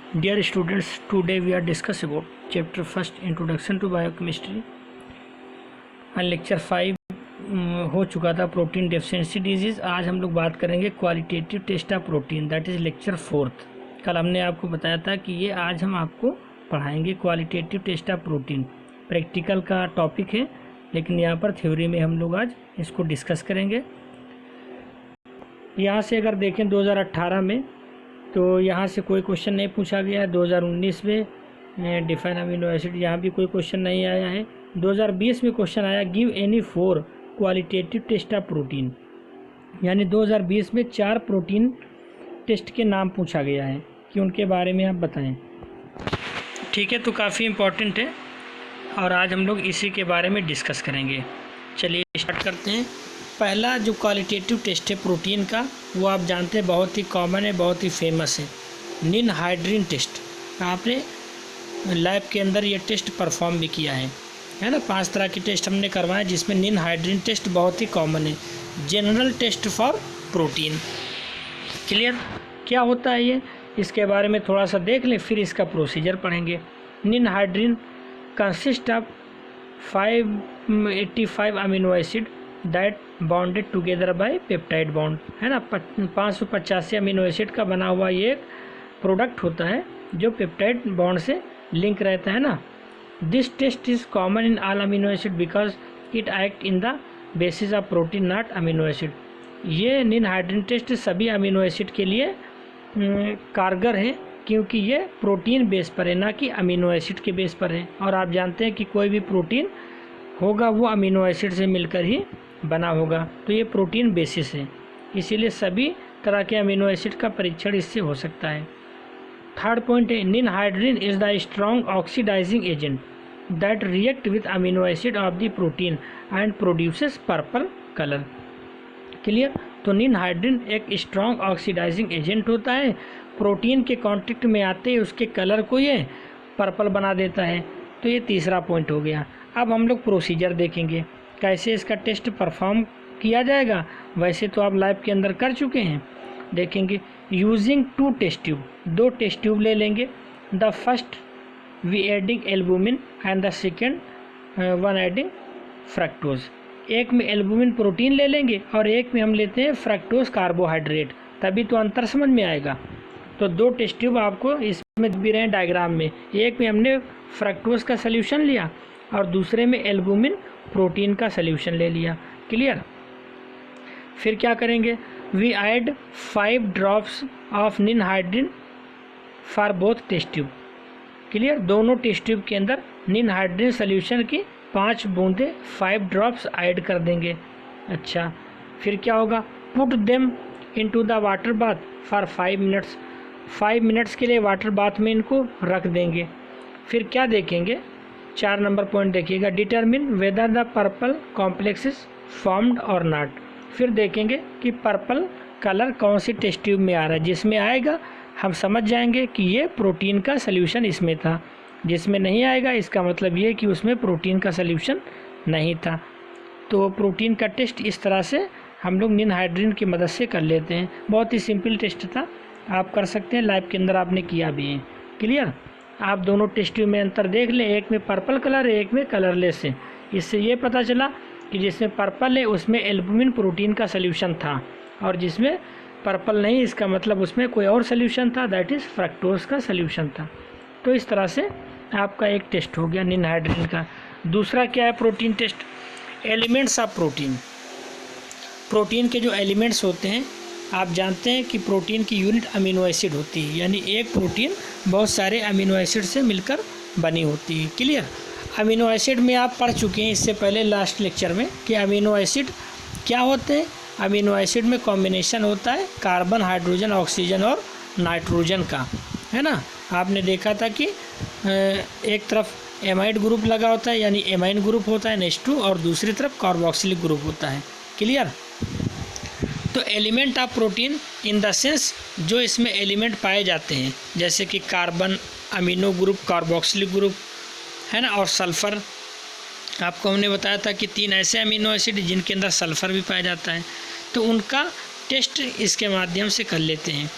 Dear students, today we are discuss about chapter first Introduction to Biochemistry and lecture 5 हो चुका था protein deficiency disease. आज हम लोग बात करेंगे qualitative test of protein, that is lecture 4। कल हमने आपको बताया था कि ये आज हम आपको पढ़ाएंगे qualitative test of protein. Practical का टॉपिक है, लेकिन यहाँ पर थ्योरी में हम लोग आज इसको डिस्कस करेंगे। यहाँ से अगर देखें 2018 में तो यहाँ से कोई क्वेश्चन नहीं पूछा गया है। 2019 में डिफाइन अमीनो एसिड, यहाँ भी कोई क्वेश्चन नहीं आया है। 2020 में क्वेश्चन आया give any 4 qualitative test of protein, यानी 2020 में 4 प्रोटीन टेस्ट के नाम पूछा गया है कि उनके बारे में आप बताएं। ठीक है, तो काफ़ी इम्पोर्टेंट है और आज हम लोग इसी के बारे में डिस्कस करेंगे। चलिए स्टार्ट करते हैं। पहला जो क्वालिटेटिव टेस्ट है प्रोटीन का, वो आप जानते हैं बहुत ही कॉमन है, बहुत ही फेमस है, निनहाइड्रीन टेस्ट। आपने लैब के अंदर ये टेस्ट परफॉर्म भी किया है ना। 5 तरह के टेस्ट हमने करवाए जिसमें निनहाइड्रीन टेस्ट बहुत ही कॉमन है, general test for protein. Clear? क्या होता है ये, इसके बारे में थोड़ा सा देख लें, फिर इसका प्रोसीजर पढ़ेंगे। Ninhydrin consist of 585 amino acid that bonded together by peptide bond, है ना। 585 अमीनो एसिड का बना हुआ ये एक प्रोडक्ट होता है जो पेप्टाइड बॉन्ड से लिंक रहता है ना। This test is common in all amino acid because it act in the basis of protein not amino acid. ये निनहाइड्रीन टेस्ट सभी अमीनो एसिड के लिए कारगर है, क्योंकि ये प्रोटीन बेस पर है, ना कि अमीनो एसिड के बेस पर है। और आप जानते हैं कि कोई भी प्रोटीन होगा वो अमीनो एसिड से मिलकर ही बना होगा, तो ये प्रोटीन बेसिस है, इसीलिए सभी तरह के अमीनो एसिड का परीक्षण इससे हो सकता है। थर्ड पॉइंट है ninhydrin is the strong oxidising agent that react with amino acid of the protein and produces purple colour. Clear? तो निनहाइड्रीन एक स्ट्रॉन्ग ऑक्सीडाइजिंग एजेंट होता है, प्रोटीन के कांटेक्ट में आते ही उसके कलर को ये पर्पल बना देता है। तो ये तीसरा पॉइंट हो गया। अब हम लोग प्रोसीजर देखेंगे कैसे इसका टेस्ट परफॉर्म किया जाएगा। वैसे तो आप लैब के अंदर कर चुके हैं, देखेंगे। Using 2 test tube, 2 test tube ले लेंगे। The first we adding albumin and the second one adding fructose. एक में एल्बुमिन प्रोटीन ले लेंगे और एक में हम लेते हैं फ्रक्टोज कार्बोहाइड्रेट, तभी तो अंतर समझ में आएगा। तो 2 टेस्ट ट्यूब आपको इसमें भी रहे डायग्राम में, एक में हमने फ्रक्टोज का सल्यूशन लिया और दूसरे में एल्बुमिन प्रोटीन का सल्यूशन ले लिया। क्लियर? फिर क्या करेंगे, we add 5 drops of ninhydrin for both test tube. Clear? दोनों टेस्ट ट्यूब के अंदर निनहाइड्रीन सल्यूशन की 5 बूंदें 5 ड्रॉप्स ऐड कर देंगे। अच्छा, फिर क्या होगा, put them into the water bath for 5 minutes. 5 minutes के लिए वाटर बाथ में इनको रख देंगे। फिर क्या देखेंगे, 4 नंबर पॉइंट देखिएगा, determine whether the purple complex is formed और नॉट। फिर देखेंगे कि पर्पल कलर कौन सी टेस्ट ट्यूब में आ रहा है, जिसमें आएगा हम समझ जाएंगे कि ये प्रोटीन का सल्यूशन इसमें था, जिसमें नहीं आएगा इसका मतलब ये कि उसमें प्रोटीन का सल्यूशन नहीं था। तो प्रोटीन का टेस्ट इस तरह से हम लोग निनहाइड्रीन की मदद से कर लेते हैं। बहुत ही सिंपल टेस्ट था, आप कर सकते हैं, लैब के अंदर आपने किया भी है। क्लियर? आप दोनों टेस्ट ट्यूब में अंतर देख लें, एक में पर्पल कलर है, एक में कलरलेस है। इससे ये पता चला कि जिसमें पर्पल है उसमें एल्बुमिन प्रोटीन का सल्यूशन था, और जिसमें पर्पल नहीं इसका मतलब उसमें कोई और सल्यूशन था, दैट इज़ फ्रक्टोज का सल्यूशन था। तो इस तरह से आपका एक टेस्ट हो गया निनहाइड्रीन का। दूसरा क्या है protein test, elements of protein. Protein के जो एलिमेंट्स होते हैं, आप जानते हैं कि प्रोटीन की यूनिट अमीनो एसिड होती है, यानी एक प्रोटीन बहुत सारे अमीनो एसिड से मिलकर बनी होती है। क्लियर? अमीनो एसिड में आप पढ़ चुके हैं इससे पहले लास्ट लेक्चर में कि अमीनो एसिड क्या होते हैं। अमीनो एसिड में कॉम्बिनेशन होता है कार्बन, हाइड्रोजन, ऑक्सीजन और नाइट्रोजन का, है ना। आपने देखा था कि एक तरफ एमाइड ग्रुप लगा होता है, यानी एमाइन ग्रुप होता है H2, और दूसरी तरफ कार्बोक्सिलिक ग्रुप होता है। क्लियर? तो element of protein in the sense जो इसमें एलिमेंट पाए जाते हैं, जैसे कि carbon, amino group, carboxylic group, है ना, और सल्फ़र। आपको हमने बताया था कि 3 ऐसे अमीनो एसिड जिनके अंदर सल्फ़र भी पाया जाता है, तो उनका टेस्ट इसके माध्यम से कर लेते हैं।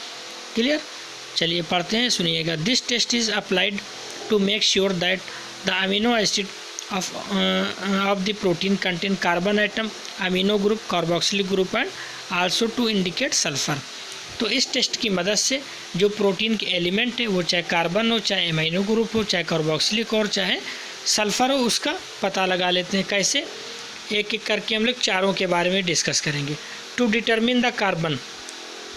क्लियर? चलिए पढ़ते हैं, सुनिएगा। This test is applied to make sure that the amino acid of the protein contain carbon atom, amino group, carboxylic group and also to indicate sulfur। तो इस टेस्ट की मदद से जो प्रोटीन के एलिमेंट है वो चाहे कार्बन हो, चाहे एमाइनो ग्रुप हो, चाहे कार्बोक्सिलिक और चाहे सल्फर हो, उसका पता लगा लेते हैं। कैसे? एक एक करके हम लोग चारों के बारे में डिस्कस करेंगे। टू डिटरमिन द कार्बन,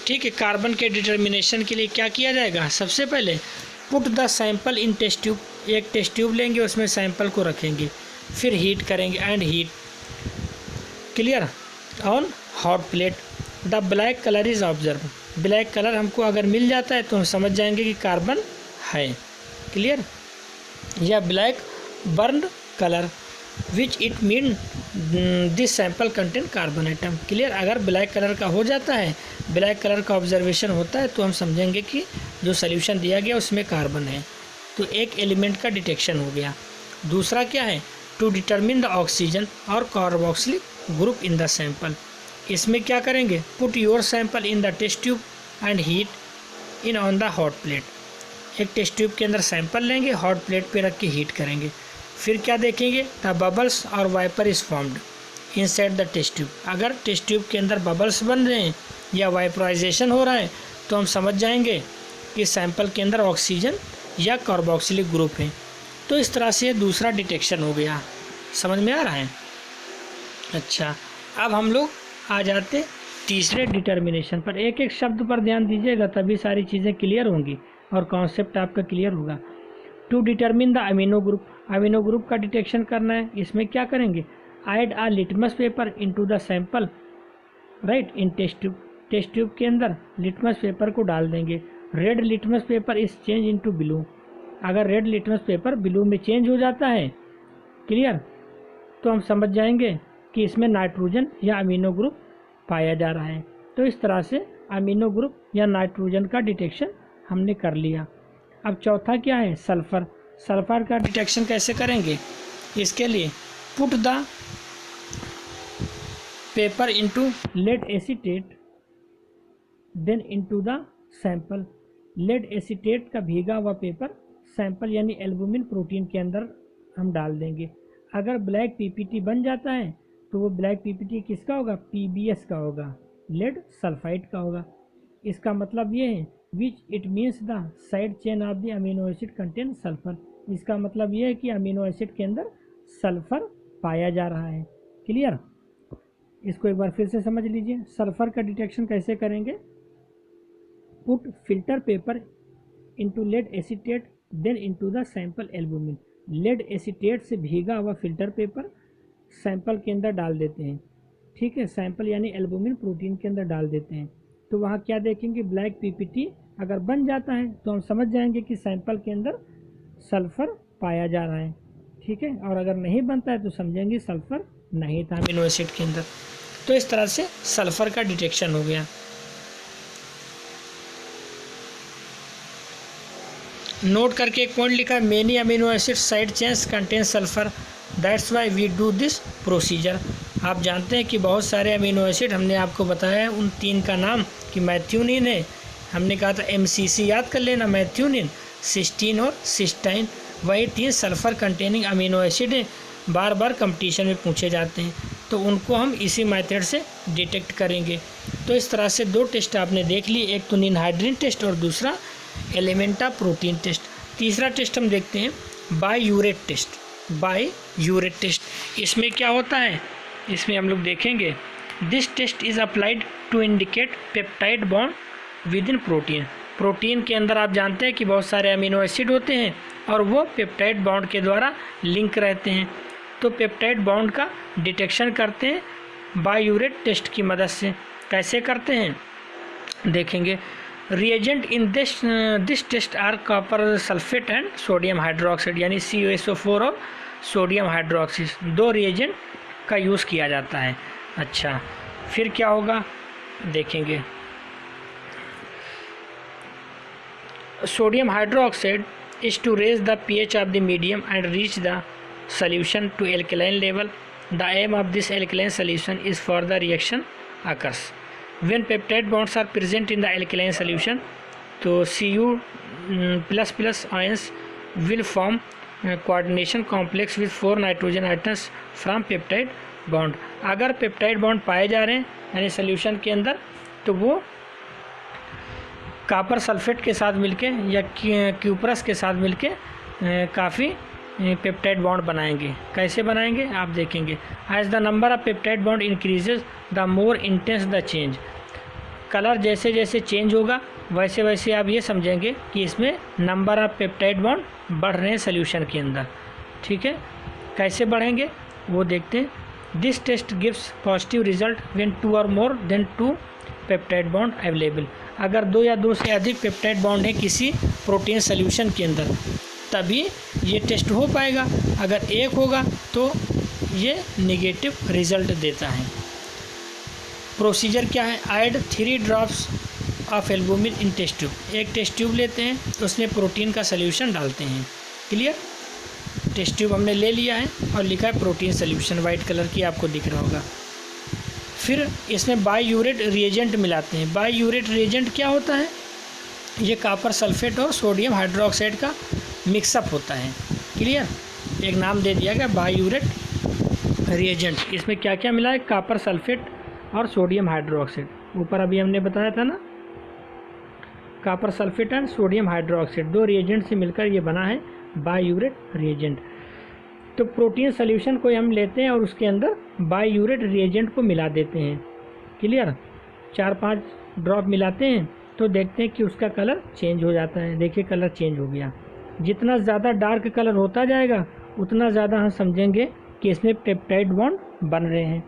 ठीक है, कार्बन के डिटर्मिनेशन के लिए क्या किया जाएगा? सबसे पहले put the sample in test tube, एक टेस्ट ट्यूब लेंगे, उसमें सैंपल को रखेंगे, फिर हीट करेंगे and heat clear on hot plate. The black colour is observe, black colour हमको अगर मिल जाता है तो हम समझ जाएंगे कि कार्बन है, क्लियर। या black burn colour which it mean this sample contain carbon atom, clear. अगर ब्लैक कलर का हो जाता है, ब्लैक कलर का ऑब्जर्वेशन होता है तो हम समझेंगे कि जो सॉल्यूशन दिया गया उसमें कार्बन है। तो एक एलिमेंट का डिटेक्शन हो गया। दूसरा क्या है? टू डिटरमिन द ऑक्सीजन और carboxylic group in the sample. इसमें क्या करेंगे? Put your sample in the test tube and heat in on the hot plate. एक टेस्ट ट्यूब के अंदर सैंपल लेंगे, हॉट प्लेट पे रख के हीट करेंगे, फिर क्या देखेंगे? द बबल्स और vapour is formed inside the test tube. अगर टेस्ट ट्यूब के अंदर बबल्स बन रहे हैं या वाइपराइजेशन हो रहा है तो हम समझ जाएंगे कि सैंपल के अंदर ऑक्सीजन या कार्बोक्सिलिक ग्रुप है। तो इस तरह से दूसरा डिटेक्शन हो गया। समझ में आ रहा है? अच्छा, अब हम लोग आ जाते तीसरे डिटर्मिनेशन पर। एक एक शब्द पर ध्यान दीजिएगा, तभी सारी चीज़ें क्लियर होंगी और कॉन्सेप्ट आपका क्लियर होगा। To determine the amino group, amino group का डिटेक्शन करना है। इसमें क्या करेंगे? Add a litmus paper into the sample, right, in test tube. Test tube के अंदर लिटमस पेपर को डाल देंगे। Red litmus paper is change into blue. अगर रेड लिटमस पेपर ब्लू में चेंज हो जाता है, क्लियर, तो हम समझ जाएंगे कि इसमें नाइट्रोजन या अमीनो ग्रुप पाया जा रहा है। तो इस तरह से अमीनो ग्रुप या नाइट्रोजन का डिटेक्शन हमने कर लिया। अब चौथा क्या है? सल्फर। सल्फर का डिटेक्शन कैसे करेंगे? इसके लिए put the paper into lead acetate then into the sample. Lead acetate का भीगा हुआ पेपर सैंपल यानी एल्बुमिन प्रोटीन के अंदर हम डाल देंगे। अगर ब्लैक पीपीटी बन जाता है तो वो ब्लैक पीपीटी किसका होगा? पीबीएस का होगा, लेड सल्फाइड का होगा। इसका मतलब ये है which it means the side chain of the amino acid contain sulphur. इसका मतलब ये है कि अमीनो एसिड के अंदर सल्फर पाया जा रहा है, क्लियर। इसको एक बार फिर से समझ लीजिए। सल्फर का डिटेक्शन कैसे करेंगे? Put filter paper into lead acetate then into the sample albumin. Lead acetate से भीगा हुआ फिल्टर पेपर सैंपल के अंदर डाल देते हैं, ठीक है, सैंपल यानी एल्बुमिन प्रोटीन के अंदर डाल देते हैं। तो वहाँ क्या देखेंगे? ब्लैक पीपीटी अगर बन जाता है तो हम समझ जाएंगे कि सैंपल के अंदर सल्फर पाया जा रहा है, ठीक है। और अगर नहीं बनता है तो समझेंगे सल्फर नहीं था अमीनो एसिड के अंदर। तो इस तरह से सल्फर का डिटेक्शन हो गया। नोट करके एक पॉइंट लिखा है, many amino acid side chains contain sulphur, that's why we do this procedure. आप जानते हैं कि बहुत सारे अमीनो एसिड हमने आपको बताया है, उन तीन का नाम कि मैथ्यूनिन है, हमने कहा था एमसीसी याद कर लेना, मैथ्यूनिन, सिस्टीन और सिस्टाइन, वही तीन सल्फर कंटेनिंग अमीनो एसिड है, बार बार कंपटीशन में पूछे जाते हैं, तो उनको हम इसी मेथड से डिटेक्ट करेंगे। तो इस तरह से दो टेस्ट आपने देख लिए, एक तो निनहाइड्रीन टेस्ट और दूसरा एलिमेंटा प्रोटीन टेस्ट। तीसरा टेस्ट हम देखते हैं बाययूरेट टेस्ट। बाययूरेट टेस्ट इसमें क्या होता है? इसमें हम लोग देखेंगे this test is applied to indicate peptide bond within protein. Protein के अंदर आप जानते हैं कि बहुत सारे अमीनो एसिड होते हैं और वो पेप्टाइड बॉन्ड के द्वारा लिंक रहते हैं। तो पेप्टाइड बॉन्ड का डिटेक्शन करते हैं बाययूरेट टेस्ट की मदद से। कैसे करते हैं देखेंगे। Reagent in this test are copper sulphate and sodium hydroxide, यानी CuSO4 और सोडियम हाइड्रोक्साइड, दो रिएजेंट का यूज़ किया जाता है। अच्छा, फिर क्या होगा देखेंगे। Sodium hydroxide is to raise the pH of the medium and reach the solution to alkaline level. The aim of this alkaline solution is for the reaction occurs when peptide bonds are present in the alkaline solution तो Cu++ ions will form coordination complex with 4 nitrogen atoms from peptide bond। अगर peptide bond पाए जा रहे हैं यानी solution के अंदर, तो वो कॉपर सल्फेट के साथ मिलके या क्यूप्रस के साथ मिलके काफ़ी पेप्टाइड बॉन्ड बनाएंगे। कैसे बनाएंगे आप देखेंगे। As the number of peptide bond increases the more intense the change. Colour जैसे जैसे चेंज होगा वैसे वैसे आप ये समझेंगे कि इसमें नंबर ऑफ पेप्टाइड बॉन्ड बढ़ रहे हैं सोल्यूशन के अंदर। ठीक है, कैसे बढ़ेंगे वो देखते हैं। This test gives positive result when 2 और more than 2 peptide bond available. अगर 2 या 2 से अधिक पेप्टाइड बॉन्ड है किसी प्रोटीन सोल्यूशन के अंदर तभी ये टेस्ट हो पाएगा। अगर एक होगा तो ये नेगेटिव रिजल्ट देता है। प्रोसीजर क्या है? Add 3 drops of albumin in test tube. एक टेस्ट ट्यूब लेते हैं तो उसमें प्रोटीन का सोल्यूशन डालते हैं। क्लियर? टेस्ट ट्यूब हमने ले लिया है और लिखा है प्रोटीन सोल्यूशन, वाइट कलर की आपको दिख रहा होगा। फिर इसमें बाईयूरेट रिएजेंट मिलाते हैं। बाईयूरेट रिएजेंट क्या होता है? ये कॉपर सल्फेट और सोडियम हाइड्रोक्साइड का मिक्सअप होता है। क्लियर? एक नाम दे दिया गया बाईयूरेट रिएजेंट। इसमें क्या क्या मिला है? कॉपर सल्फेट और सोडियम हाइड्रोक्साइड। ऊपर अभी हमने बताया था ना, copper sulphate and sodium hydroxide 2 reagent से मिलकर ये बना है बाईयूरेट रिएजेंट। तो प्रोटीन सोल्यूशन को हम लेते हैं और उसके अंदर बाईयूरेट रिएजेंट को मिला देते हैं। क्लियर? 4-5 ड्रॉप मिलाते हैं तो देखते हैं कि उसका कलर चेंज हो जाता है। देखिए कलर चेंज हो गया। जितना ज़्यादा डार्क कलर होता जाएगा उतना ज़्यादा हम समझेंगे कि इसमें पेप्टाइड बॉन्ड बन रहे हैं।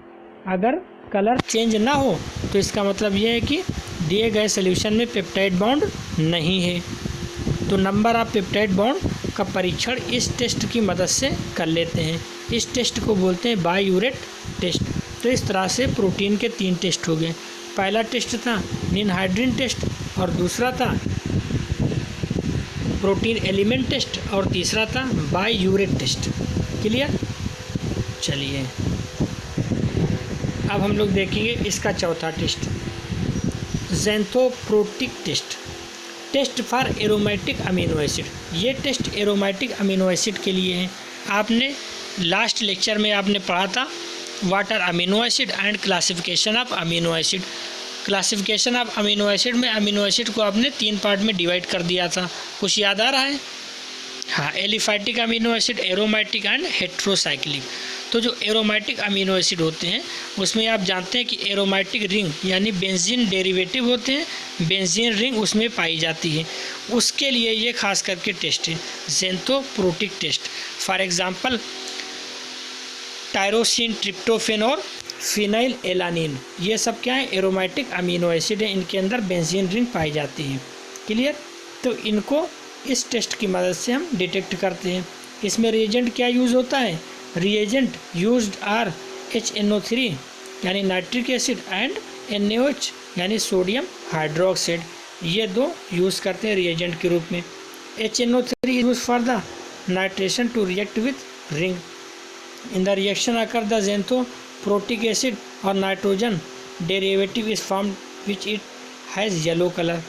अगर कलर चेंज ना हो तो इसका मतलब ये है कि दिए गए सोल्यूशन में पेप्टाइड बॉन्ड नहीं है। तो नंबर ऑफ पेप्टाइड बॉन्ड का परीक्षण इस टेस्ट की मदद से कर लेते हैं। इस टेस्ट को बोलते हैं बाईयूरेट टेस्ट। तो इस तरह से प्रोटीन के 3 टेस्ट हो गए। पहला टेस्ट था निनहाइड्रीन टेस्ट और दूसरा था प्रोटीन एलिमेंट टेस्ट और तीसरा था बाईयूरेट टेस्ट। क्लियर? चलिए अब हम लोग देखेंगे इसका चौथा test, xanthoproteic test. Test for aromatic amino acid. ये टेस्ट एरोमेटिक अमीनो एसिड के लिए है। आपने लास्ट लेक्चर में आपने पढ़ा था what are amino acid and classification of amino acid. Classification of amino acid में अमीनो एसिड को आपने 3 पार्ट में डिवाइड कर दिया था। कुछ याद आ रहा है? हाँ, aliphatic amino acid, aromatic and heterocyclic. तो जो एरोमेटिक अमीनो एसिड होते हैं उसमें आप जानते हैं कि एरोमेटिक रिंग यानी बेंजीन डेरिवेटिव होते हैं, बेंजीन रिंग उसमें पाई जाती है। उसके लिए ये खास करके टेस्ट है xanthoproteic test. For example tyrosine, tryptophan और फिनाइल एलानिन, ये सब क्या है? एरोमेटिक अमीनो एसिड है। इनके अंदर बेंजीन रिंग पाई जाती है। क्लियर? तो इनको इस टेस्ट की मदद से हम डिटेक्ट करते हैं। इसमें रिएजेंट क्या यूज़ होता है? रिएजेंट यूज्ड आर HNO3 यानी नाइट्रिक एसिड एंड NaOH यानी सोडियम हाइड्रोक्साइड। ये 2 यूज़ करते हैं रिएजेंट के रूप में। HNO3 use for the nitration to react with ring. In the reaction occur the xanthoproteic acid और nitrogen derivative is formed which it has yellow colour.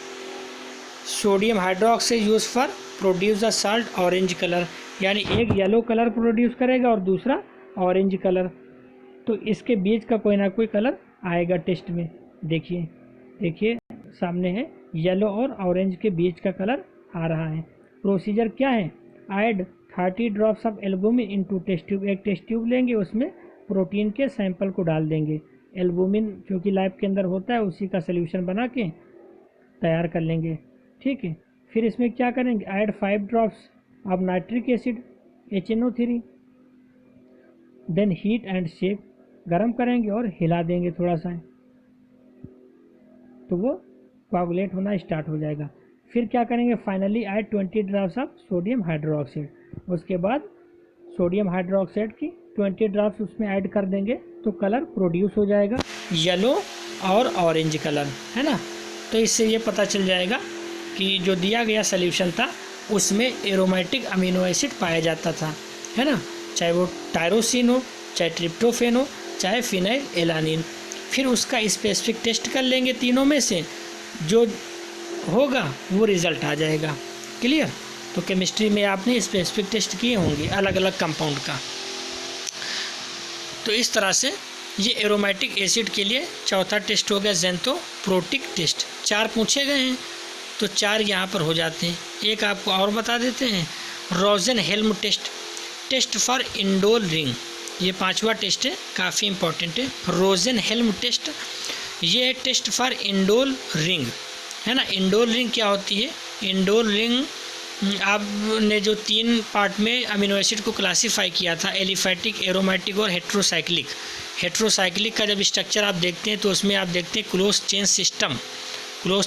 Sodium hydroxide use for produce the salt orange colour, यानी एक yellow colour produce करेगा और दूसरा orange colour. तो इसके बीच का कोई ना कोई कलर आएगा टेस्ट में। देखिए सामने है, येलो और ऑरेंज के बीच का कलर आ रहा है। प्रोसीजर क्या है? Add 30 drops of albumin into test tube. एक टेस्ट ट्यूब लेंगे, उसमें प्रोटीन के सैंपल को डाल देंगे। एल्बुमिन जो कि लैब के अंदर होता है उसी का सोल्यूशन बना के तैयार कर लेंगे। ठीक है, फिर इसमें क्या करेंगे? Add 5 drops of nitric acid HNO3, then heat and shake. गर्म करेंगे और हिला देंगे थोड़ा सा, तो वो कोआगुलेट होना स्टार्ट हो जाएगा। फिर क्या करेंगे? Finally add 20 drops of sodium hydroxide. उसके बाद सोडियम हाइड्रोक्साइड की 20 ड्रॉप्स उसमें ऐड कर देंगे तो कलर प्रोड्यूस हो जाएगा, येलो और ऑरेंज कलर, है ना। तो इससे ये पता चल जाएगा कि जो दिया गया सॉल्यूशन था उसमें एरोमेटिक अमीनो एसिड पाया जाता था, है ना। चाहे वो टायरोसिन हो, चाहे ट्रिप्टोफेन हो, चाहे फिनाइल एलानिन। फिर उसका स्पेसिफिक टेस्ट कर लेंगे तीनों में से। जो होगा वो रिज़ल्ट आ जाएगा। क्लियर। तो केमिस्ट्री में आपने स्पेसिफिक टेस्ट किए होंगे अलग अलग कंपाउंड का। तो इस तरह से ये एरोमेटिक एसिड के लिए चौथा टेस्ट हो गया ज़ेंथोप्रोटिक टेस्ट। 4 पूछे गए हैं तो 4 यहाँ पर हो जाते हैं। एक आपको और बता देते हैं, Rosenheim test, test for indole ring. ये 5वां टेस्ट है, काफ़ी इंपॉर्टेंट है। रोजेनहेल्म टेस्ट, ये टेस्ट फॉर इंडोल रिंग है ना। इंडोल रिंग क्या होती है? इंडोल रिंग आपने जो 3 पार्ट में अमीनो एसिड को क्लासीफाई किया था, एलिफैटिक, एरोमेटिक और हेट्रोसाइक्लिक। हेट्रोसाइक्लिक का जब स्ट्रक्चर आप देखते हैं तो उसमें आप देखते हैं क्लोज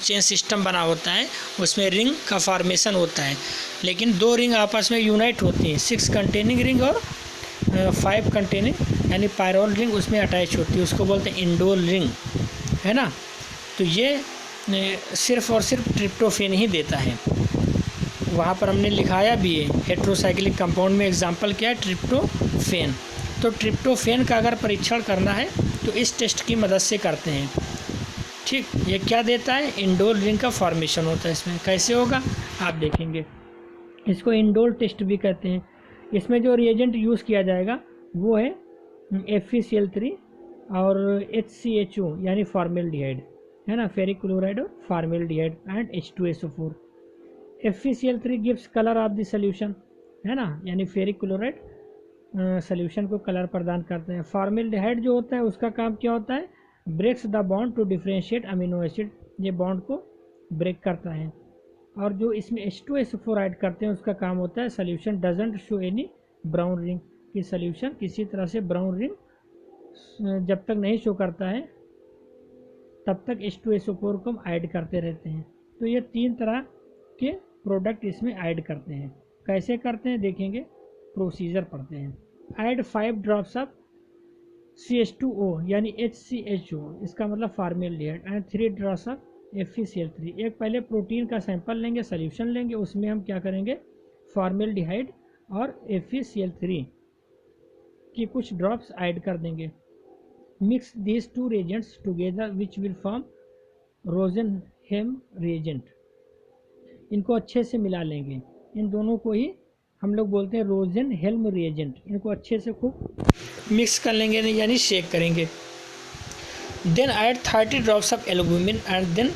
चेन सिस्टम बना होता है, उसमें रिंग का फॉर्मेशन होता है। लेकिन 2 रिंग आपस में यूनाइट होती हैं, 6 कंटेनिंग रिंग और 5 कंटेनिंग यानी पायरोल रिंग उसमें अटैच होती है, उसको बोलते हैं इंडोल रिंग है ना। तो ये सिर्फ और सिर्फ ट्रिप्टोफेन ही देता है। वहाँ पर हमने लिखाया भी है हेट्रोसाइक्लिक कंपाउंड में एग्जांपल क्या है, ट्रिप्टोफेन। तो ट्रिप्टोफेन का अगर परीक्षण करना है तो इस टेस्ट की मदद से करते हैं। ठीक, ये क्या देता है? इंडोल रिंग का फॉर्मेशन होता है इसमें। कैसे होगा आप देखेंगे। इसको इंडोल टेस्ट भी कहते हैं। इसमें जो रिएजेंट यूज़ किया जाएगा वो है FeCl3 और HCHO यानी फॉर्मेल्डिहाइड है ना, फेरिक क्लोराइड और formaldehyde and H2SO4। FeCl3 gives colour of the solution है ना, यानी फेरिक क्लोराइड सोल्यूशन को कलर प्रदान करते हैं। फॉर्मेल्डिहाइड जो होता है उसका काम क्या होता है? Breaks the bond to differentiate amino acid, ये बॉन्ड को ब्रेक करता है। और जो इसमें H2SO4 ऐड करते हैं उसका काम होता है solution doesn't show any brown ring, कि सोल्यूशन किसी तरह से ब्राउन रिंग जब तक नहीं शो करता है तब तक H2SO4 को हम ऐड करते रहते हैं। तो ये 3 तरह के प्रोडक्ट इसमें ऐड करते हैं। कैसे करते हैं देखेंगे, प्रोसीजर पढ़ते हैं। ऐड 5 ड्रॉप्स ऑफ CH2O यानी HCHO, इसका मतलब formaldehyde, and 3 drops of FeCl3। एक पहले प्रोटीन का सैंपल लेंगे, सोल्यूशन लेंगे, उसमें हम क्या करेंगे, फॉर्मेल्डिहाइड और FeCl3 की कुछ ड्रॉप्स ऐड कर देंगे। Mix these 2 reagents together which will form Rosenheim reagent. इनको अच्छे से मिला लेंगे, इन दोनों को ही हम लोग बोलते हैं रोजेनहेल्म रिएजेंट। इनको अच्छे से खूब मिक्स कर लेंगे यानी शेक करेंगे। Then add 30 drops of albumin and then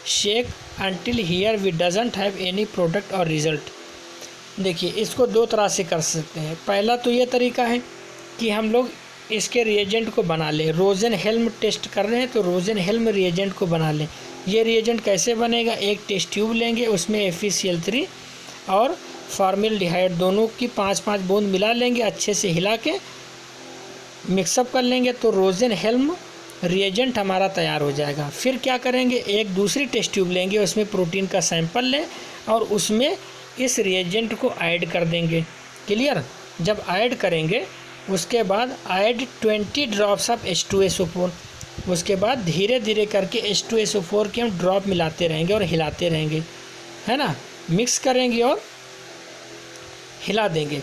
shake until here we doesn't have any product और रिजल्ट। देखिए इसको 2 तरह से कर सकते हैं। पहला तो ये तरीका है कि हम लोग इसके रिएजेंट को बना लें। रोजेनहेल्म टेस्ट कर रहे हैं तो रोजेनहेल्म रिएजेंट को बना लें। ये रिएजेंट कैसे बनेगा, एक टेस्ट ट्यूब लेंगे, उसमें FeCl3 और फॉर्मेल्डिहाइड दोनों की 5-5 बूंद मिला लेंगे, अच्छे से हिला के मिक्सअप कर लेंगे तो रोजेनहेल्म रिएजेंट हमारा तैयार हो जाएगा। फिर क्या करेंगे, एक दूसरी टेस्ट ट्यूब लेंगे, उसमें प्रोटीन का सैंपल लें और उसमें इस रिएजेंट को ऐड कर देंगे। क्लियर। जब ऐड करेंगे उसके बाद ऐड 20 ड्रॉप्स ऑफ H2SO4। उसके बाद धीरे धीरे करके H2SO4 के हम ड्रॉप मिलाते रहेंगे और हिलाते रहेंगे है ना, मिक्स करेंगे और हिला देंगे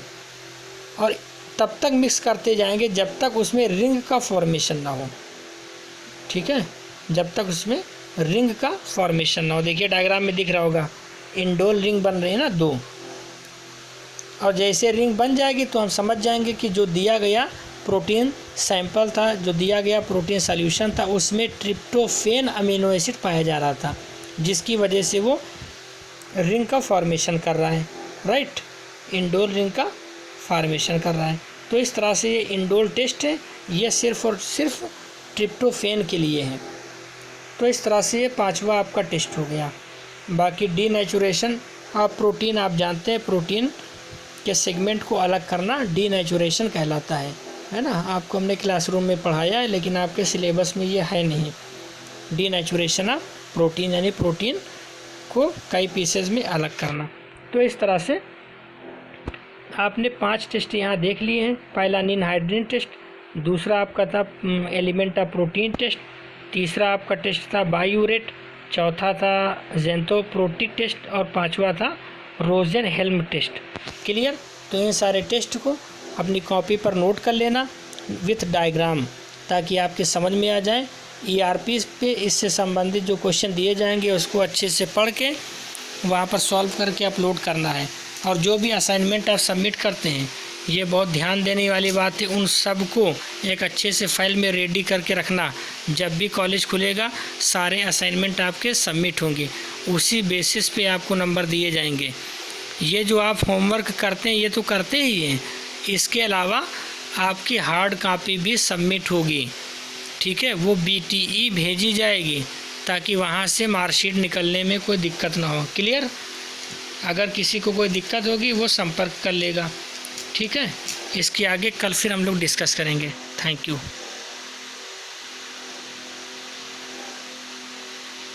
और तब तक मिक्स करते जाएंगे जब तक उसमें रिंग का फॉर्मेशन ना हो। ठीक है, जब तक उसमें रिंग का फॉर्मेशन ना हो। देखिए डायग्राम में दिख रहा होगा इंडोल रिंग बन रही है ना 2, और जैसे रिंग बन जाएगी तो हम समझ जाएंगे कि जो दिया गया प्रोटीन सैंपल था, जो दिया गया प्रोटीन सॉल्यूशन था, उसमें ट्रिप्टोफेन अमीनो एसिड पाया जा रहा था, जिसकी वजह से वो रिंग का फॉर्मेशन कर रहा है। राइट, इंडोल रिंग का फॉर्मेशन कर रहा है। तो इस तरह से ये इंडोल टेस्ट है, ये सिर्फ और सिर्फ ट्रिप्टोफेन के लिए है। तो इस तरह से ये 5वां आपका टेस्ट हो गया। बाकी डीनेचुरेशन ऑफ प्रोटीन, आप जानते हैं प्रोटीन के सेगमेंट को अलग करना डीनेचुरेशन कहलाता है ना। आपको हमने क्लासरूम में पढ़ाया है लेकिन आपके सिलेबस में ये है नहीं। डीनेचुरेशन ऑफ प्रोटीन यानी प्रोटीन को कई पीसेस में अलग करना। तो इस तरह से आपने 5 टेस्ट यहाँ देख लिए हैं। पहला निनहाइड्रिन टेस्ट, दूसरा आपका था एलिमेंट ऑफ प्रोटीन टेस्ट, तीसरा आपका टेस्ट था बायूरेट, चौथा था ज़ेंथोप्रोटिक टेस्ट और 5वां था रोजेनहेल्म टेस्ट। क्लियर। तो इन सारे टेस्ट को अपनी कॉपी पर नोट कर लेना विथ डायग्राम, ताकि आपके समझ में आ जाए ERP पे इससे संबंधित जो क्वेश्चन दिए जाएंगे उसको अच्छे से पढ़ के वहाँ पर सॉल्व करके अपलोड करना है। और जो भी असाइनमेंट आप सबमिट करते हैं, ये बहुत ध्यान देने वाली बात है, उन सब को एक अच्छे से फाइल में रेडी करके रखना। जब भी कॉलेज खुलेगा सारे असाइनमेंट आपके सबमिट होंगे, उसी बेसिस पे आपको नंबर दिए जाएंगे। ये जो आप होमवर्क करते हैं ये तो करते ही हैं, इसके अलावा आपकी हार्ड कॉपी भी सबमिट होगी, ठीक है। वो BTE भेजी जाएगी ताकि वहाँ से मार्कशीट निकलने में कोई दिक्कत ना हो। क्लियर? अगर किसी को कोई दिक्कत होगी वो संपर्क कर लेगा, ठीक है। इसके आगे कल फिर हम लोग डिस्कस करेंगे। Thank you.